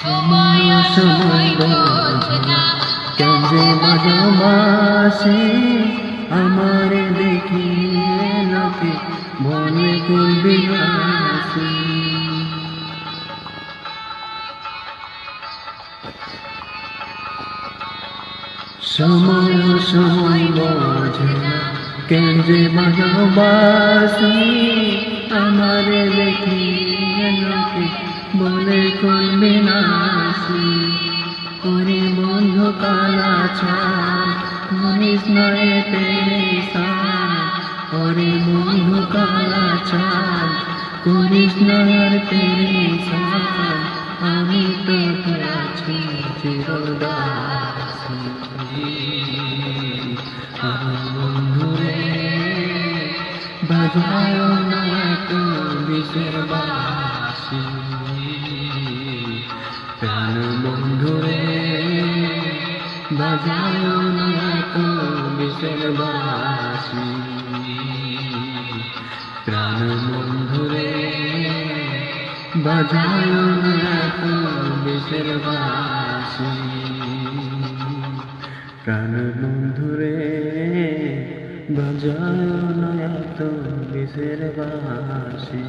সময় সময় বোঝে না কেন যে ভালোবাসে আমারে দেখিয়ে লোকে বলে করবি হাসি। সময় সময় বোঝে না কেন যে ভালোবাসি আমারে দেখিয়ে লোকে বলে করবি নাসি। ওরে বন্ধু কালা ছাড় করিস নয় পেরেশান, ওরে বন্ধু কালা ছাড় করিস নয় পেরেশান, আমি তোকে আছি চিরদাসী। বন্ধুরে বাজায় না তো বিষের বাঁশি, প্রাণ বন্ধুরে বাজায় না তো বিষের বাঁশি, প্রাণ বন্ধুরে বাজায় না তো বিষের বাঁশি, প্রাণ বন্ধুরে বাজায় না তো বিষের বাঁশি।